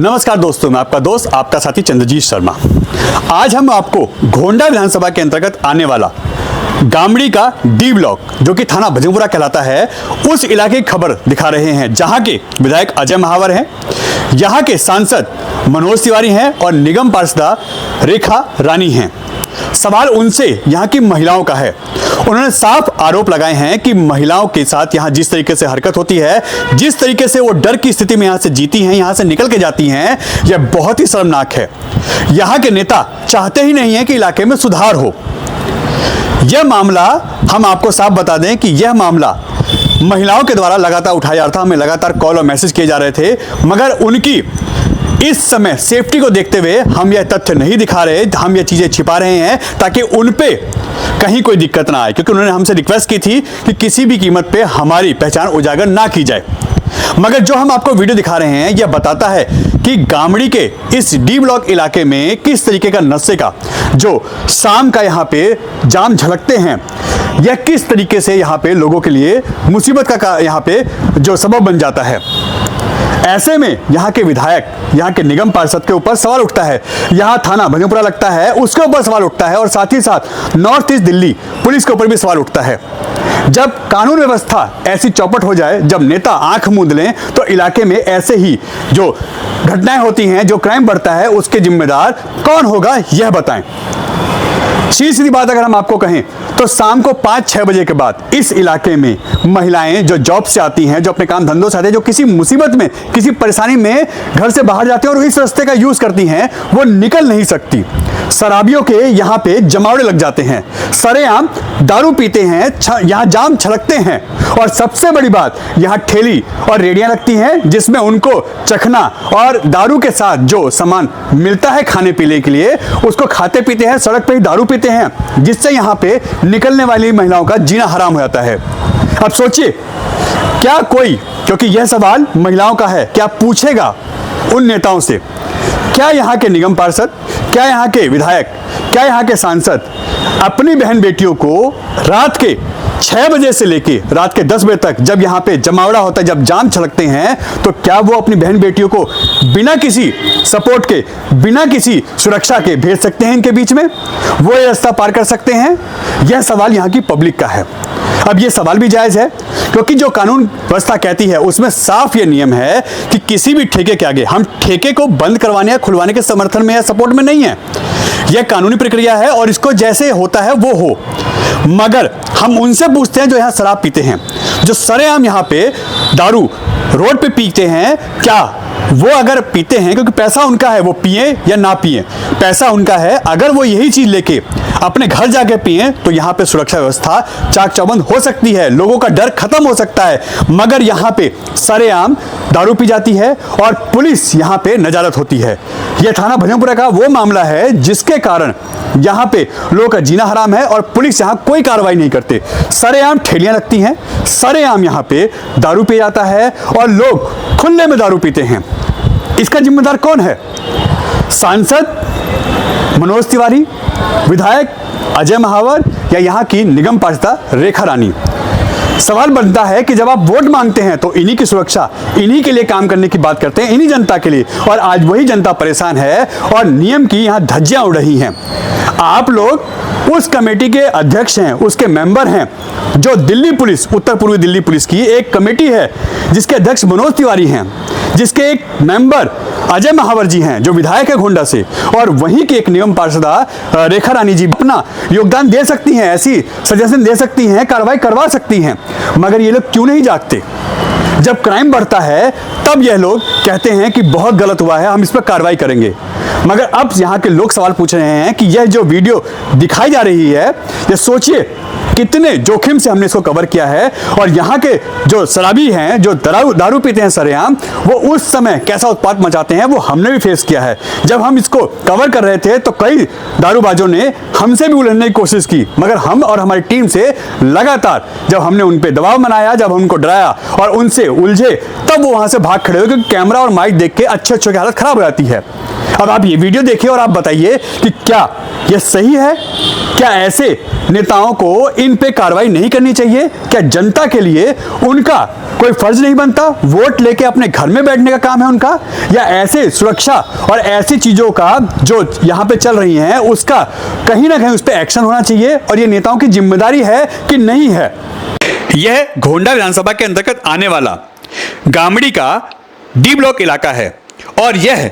नमस्कार दोस्तों, मैं आपका दोस्त आपका साथी चंद्रजीत शर्मा। आज हम आपको गोंडा विधानसभा के अंतर्गत आने वाला गामड़ी का डी ब्लॉक जो कि थाना भजनपुरा कहलाता है, उस इलाके की खबर दिखा रहे हैं, जहां के विधायक अजय महावर हैं, यहां के सांसद मनोज तिवारी हैं और निगम पार्षदा रेखा रानी हैं। सवाल उनसे यहां की महिलाओं का है। उन्होंने साफ आरोप लगाए हैं कि महिलाओं के साथ यहां जिस तरीके से हरकत होती है, जिस तरीके से वो डर की स्थिति में यहां से जीती हैं, यहां से निकल के जाती हैं, यह बहुत ही शर्मनाक है। यहां के नेता चाहते ही नहीं है कि इलाके में सुधार हो। यह मामला हम आपको साफ बता दें कि यह मामला महिलाओं के द्वारा लगातार उठाया जा रहा था। हमें लगातार कॉल और मैसेज किए जा रहे थे, मगर उनकी इस समय सेफ्टी को देखते हुए हम यह तथ्य नहीं दिखा रहे, हम यह चीजें छिपा रहे हैं ताकि उन पे कहीं कोई दिक्कत ना आए, क्योंकि उन्होंने हमसे रिक्वेस्ट की थी कि किसी भी कीमत पे हमारी पहचान उजागर ना की जाए। मगर जो हम आपको वीडियो दिखा रहे हैं यह बताता है कि गामड़ी के इस डी ब्लॉक इलाके में किस तरीके का नशे का जो शाम का यहाँ पे जाम झलकते हैं, यह किस तरीके से यहाँ पे लोगों के लिए मुसीबत का यहाँ पे जो सबब बन जाता है। ऐसे में यहाँ के विधायक, यहाँ के निगम पार्षद के ऊपर सवाल उठता है, यहाँ थाना भजनपुरा लगता है उसके ऊपर सवाल उठता है, और साथ ही साथ नॉर्थ ईस्ट दिल्ली पुलिस के ऊपर भी सवाल उठता है। जब कानून व्यवस्था ऐसी चौपट हो जाए, जब नेता आंख मूंद लें, तो इलाके में ऐसे ही जो घटनाएं होती हैं, जो क्राइम बढ़ता है, उसके जिम्मेदार कौन होगा यह बताएं। सीधी बात अगर हम आपको कहें तो शाम को 5-6 बजे के बाद इस इलाके में महिलाएं जो जॉब से आती हैं, जो अपने काम धंधों से आती हैं, जो किसी मुसीबत में, किसी परेशानी में घर से बाहर जाते हैं और इस रास्ते का यूज करती हैं, वो निकल नहीं सकती। शराबियों के यहाँ पे जमावड़े लग जाते हैं, सरेआम दारू पीते हैं, यहाँ जाम छलकते हैं, और सबसे बड़ी बात यहाँ ठेली और रेडियां लगती हैं जिसमें उनको चखना और दारू के साथ जो सामान मिलता है खाने पीने के लिए उसको खाते पीते हैं, सड़क पे ही दारू पीते हैं, जिससे यहाँ पे निकलने वाली महिलाओं का जीना हराम हो जाता है। अब सोचिए, क्या कोई, क्योंकि यह सवाल महिलाओं का है, क्या पूछेगा उन नेताओं से? क्या यहाँ के निगम पार्षद, क्या यहाँ के विधायक, क्या यहाँ के सांसद अपनी बहन बेटियों को रात के 6 बजे से लेके रात के 10 बजे तक जब यहाँ पे जमावड़ा होता है, जब जाम छलकते हैं, तो क्या वो अपनी बहन बेटियों को बिना किसी सपोर्ट के, बिना किसी सुरक्षा के भेज सकते हैं इनके बीच में? वो ये रास्ता पार कर सकते हैं? यह सवाल यहाँ की पब्लिक का है। अब ये सवाल भी जायज है, क्योंकि जो कानून व्यवस्था कहती है उसमें साफ ये नियम है कि किसी भी ठेके के आगे, हम ठेके को बंद करवाने या खुलवाने के समर्थन में या सपोर्ट में नहीं है। यह कानूनी प्रक्रिया है और इसको जैसे होता है वो हो। मगर हम उनसे पूछते हैं जो यहाँ शराब पीते हैं, जो सरेआम यहाँ पे दारू रोड पे पीते हैं, क्या वो अगर पीते हैं क्योंकि पैसा उनका है, वो पिए या ना पिए, पैसा उनका है, अगर वो यही चीज लेके अपने घर जाके पिए तो यहाँ पे सुरक्षा व्यवस्था चाक चौबंद हो सकती है, लोगों का डर खत्म हो सकता है। मगर यहाँ पे सरेआम दारू पी जाती है और पुलिस यहाँ पे नजारत होती है। यह थाना भजनपुरा का वो मामला है जिसके कारण यहाँ पे लोगों का जीना हराम है और पुलिस यहाँ कोई कार्रवाई नहीं करते। सरेआम ठेलियां लगती हैं, सरेआम यहाँ पे दारू पी जाता है और लोग खुले में दारू पीते हैं। इसका जिम्मेदार कौन है? सांसद मनोज तिवारी, विधायक अजय महावर, या यहाँ की निगम पार्षदा रेखा रानी? सवाल बनता है कि जब आप वोट मांगते हैं तो इन्हीं की सुरक्षा, इन्हीं के लिए काम करने की बात करते हैं, इन्हीं जनता के लिए, और आज वही जनता परेशान है और नियम की यहाँ धज्जियां उड़ रही हैं। आप लोग उस कमेटी के अध्यक्ष हैं, उसके मेंबर हैं, जो दिल्ली पुलिस, उत्तर पूर्वी दिल्ली पुलिस की एक कमेटी है जिसके अध्यक्ष मनोज तिवारी हैं, जिसके एक मेंबर अजय महावर जी हैं जो विधायक है गोंडा से, और वहीं की एक निगम पार्षदा रेखा रानी जी अपना योगदान दे सकती हैं, ऐसी सजेशन दे सकती हैं, कार्रवाई करवा सकती हैं। मगर ये लोग क्यों नहीं जागते? जब क्राइम बढ़ता है तब यह लोग कहते हैं कि बहुत गलत हुआ है, हम इस पर कार्रवाई करेंगे। मगर अब यहाँ के लोग सवाल पूछ रहे हैं कि यह जो वीडियो दिखाई जा रही है, ये सोचिए कितने जोखिम से हमने इसको कवर किया है, और यहाँ के जो शराबी हैं, जो दारू पीते हैं सरेआम, वो उस समय कैसा उत्पात मचाते हैं वो हमने भी फेस किया है। जब हम इसको कवर कर रहे थे तो कई दारूबाजों ने हमसे भी उलझने की कोशिश की, मगर हम और हमारी टीम से लगातार जब हमने उन पे दबाव बनाया, जब हम उनको डराया और उनसे उलझे, तब वो वहां से भाग खड़े हुए, क्योंकि कैमरा और माइक देख के अच्छे की हालत खराब हो जाती है। अब आप ये वीडियो देखिए और आप बताइए कि क्या यह सही है? क्या ऐसे नेताओं को इन पे कार्रवाई नहीं करनी चाहिए? क्या जनता के लिए उनका कोई फर्ज नहीं बनता? वोट लेके अपने घर में बैठने का काम है उनका? या ऐसे सुरक्षा और ऐसी चीजों का जो यहां पे चल रही हैं उसका कहीं ना कहीं उस पर एक्शन होना चाहिए और ये नेताओं की जिम्मेदारी है कि नहीं है? यह घोंडा विधानसभा के अंतर्गत आने वाला गामड़ी का डी ब्लॉक इलाका है और यह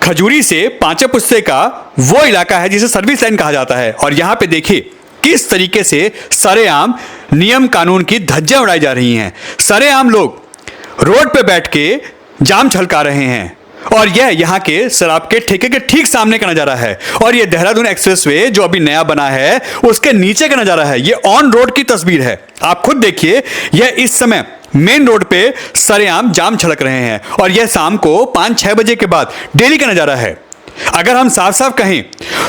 खजूरी से पांचे पुस्ते का वो इलाका है जिसे सर्विस लाइन कहा जाता है। और यहां पे देखिए किस तरीके से सरेआम नियम कानून की धज्जियां उड़ाई जा रही हैं। सरेआम लोग रोड पे बैठ के जाम छलका रहे हैं और यह यहाँ के शराब के ठेके के ठीक सामने का नजारा है। और यह देहरादून एक्सप्रेसवे जो अभी नया बना है उसके नीचे का नजारा है। यह ऑन रोड की तस्वीर है, आप खुद देखिए। यह इस समय मेन रोड पे सरेआम जाम छलक रहे हैं और यह शाम को 5-6 बजे के बाद डेली का नजारा है। अगर हम साफ साफ कहें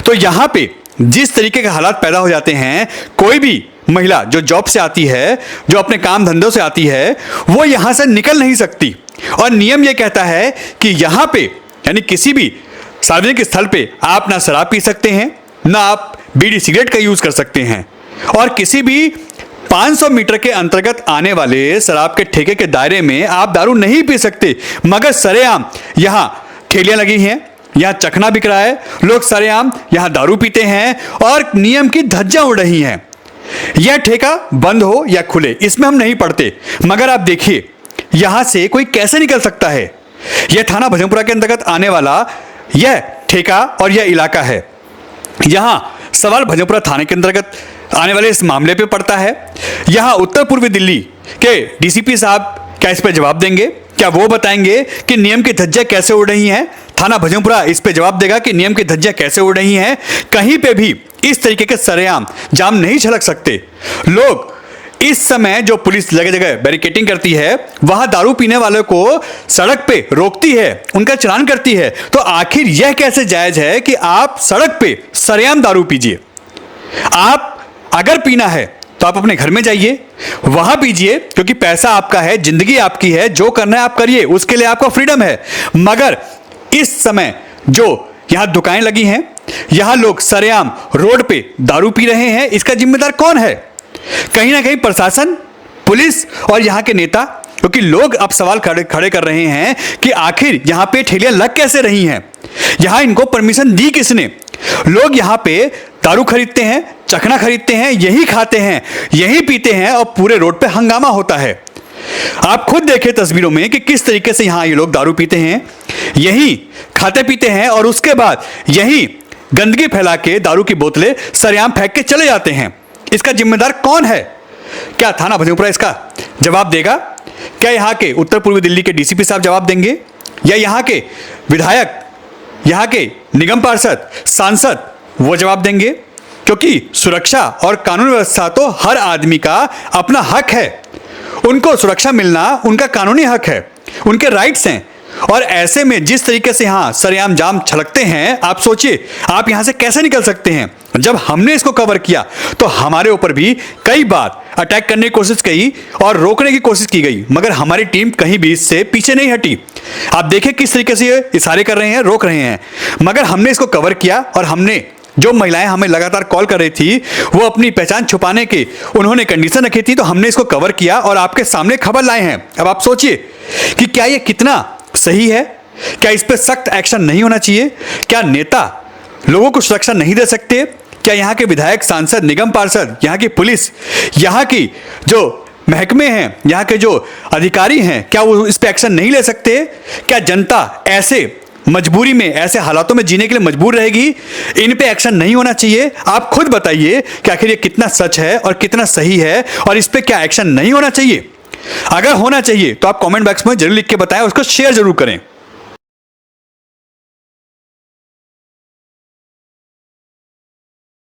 तो यहां पे जिस तरीके के हालात पैदा हो जाते हैं, कोई भी महिला जो जॉब से आती है, जो अपने काम धंधों से आती है, वो यहां से निकल नहीं सकती। और नियम यह कहता है कि यहां पे यानी किसी भी सार्वजनिक स्थल पे आप ना शराब पी सकते हैं, ना आप बीड़ी सिगरेट का यूज कर सकते हैं और किसी भी 500 मीटर के अंतर्गत आने वाले शराब के ठेके के दायरे में आप दारू नहीं पी सकते। मगर सरेआम यहां ठेलियां लगी हैं, यहां चखना बिक रहा है, लोग सरेआम यहां दारू पीते हैं और नियम की धज्जियां उड़ रही हैं। यह ठेका बंद हो या खुले इसमें हम नहीं पड़ते, मगर आप देखिए यहां से कोई कैसे निकल सकता है। यह थाना भजनपुरा के अंतर्गत आने वाला यह ठेका और यह इलाका है। यहां सवाल भजनपुरा थाने के अंतर्गत आने वाले इस मामले पे पड़ता है। यहां उत्तर पूर्वी दिल्ली के डीसीपी साहब क्या इस पे जवाब देंगे? क्या वो बताएंगे कि नियम की धज्जियां कैसे उड़ रही हैं? थाना भजनपुरा इस पे जवाब देगा कि नियम की धज्जियां कैसे उड़ रही हैं। कहीं पे भी इस तरीके के सरेआम जाम नहीं छलक सकते। लोग इस समय जो पुलिस जगह जगह बैरिकेडिंग करती है, वहां दारू पीने वालों को सड़क पे रोकती है, उनका चालान करती है, तो आखिर यह कैसे जायज है कि आप सड़क पे सरेआम दारू पीजिए? आप अगर पीना है तो आप अपने घर में जाइए, वहां पीजिए, क्योंकि पैसा आपका है, जिंदगी आपकी है, जो करना है आप करिए, उसके लिए आपका फ्रीडम है। मगर इस समय जो यहां दुकानें लगी हैं, यहां लोग सरेआम रोड पे दारू पी रहे हैं, इसका जिम्मेदार कौन है? कहीं ना कहीं प्रशासन, पुलिस और यहां के नेता। क्योंकि लोग अब सवाल खड़े कर रहे हैं कि आखिर यहां पे ठेलियां लग कैसे रही हैं, यहां इनको परमिशन दी किसने? लोग यहां पे दारू खरीदते हैं, चखना खरीदते हैं, यही खाते हैं, यही पीते हैं और पूरे रोड पे हंगामा होता है। आप खुद देखें तस्वीरों में कि किस तरीके से यहां ये लोग दारू पीते हैं, यही खाते पीते हैं और उसके बाद यही गंदगी फैला के दारू की बोतलें सरेआम फेंक के चले जाते हैं। इसका जिम्मेदार कौन है? क्या थाना भजनपुरा इसका जवाब देगा? क्या यहाँ के उत्तर पूर्वी दिल्ली के डीसीपी साहब जवाब देंगे? या यहाँ के विधायक, यहाँ के निगम पार्षद, सांसद वो जवाब देंगे? क्योंकि सुरक्षा और कानून व्यवस्था तो हर आदमी का अपना हक है, उनको सुरक्षा मिलना उनका कानूनी हक है, उनके राइट्स हैं। और ऐसे में जिस तरीके से यहाँ सरेआम जाम छलकते हैं, आप सोचिए आप यहाँ से कैसे निकल सकते हैं? जब हमने इसको कवर किया तो हमारे ऊपर भी कई बार अटैक करने की कोशिश की और रोकने की कोशिश की गई, मगर हमारी टीम कहीं भी इससे पीछे नहीं हटी। आप देखिए किस तरीके से ये इशारे कर रहे हैं, रोक रहे हैं, मगर हमने इसको कवर किया। और हमने जो महिलाएं हमें लगातार कॉल कर रही थी, वो अपनी पहचान छुपाने की उन्होंने कंडीशन रखी थी, तो हमने इसको कवर किया और आपके सामने खबर लाए हैं। अब आप सोचिए कि क्या ये कितना सही है? क्या इस पर सख्त एक्शन नहीं होना चाहिए? क्या नेता लोगों को सुरक्षा नहीं दे सकते? क्या यहाँ के विधायक, सांसद, निगम पार्षद, यहाँ की पुलिस, यहाँ की जो महकमे हैं, यहाँ के जो अधिकारी हैं, क्या वो इस पर एक्शन नहीं ले सकते? क्या जनता ऐसे मजबूरी में, ऐसे हालातों में जीने के लिए मजबूर रहेगी? इन पे एक्शन नहीं होना चाहिए? आप खुद बताइए कि आखिर ये कितना सच है और कितना सही है और इस पे क्या एक्शन नहीं होना चाहिए? अगर होना चाहिए तो आप कमेंट बॉक्स में जरूर लिख के बताएं, उसको शेयर जरूर करें।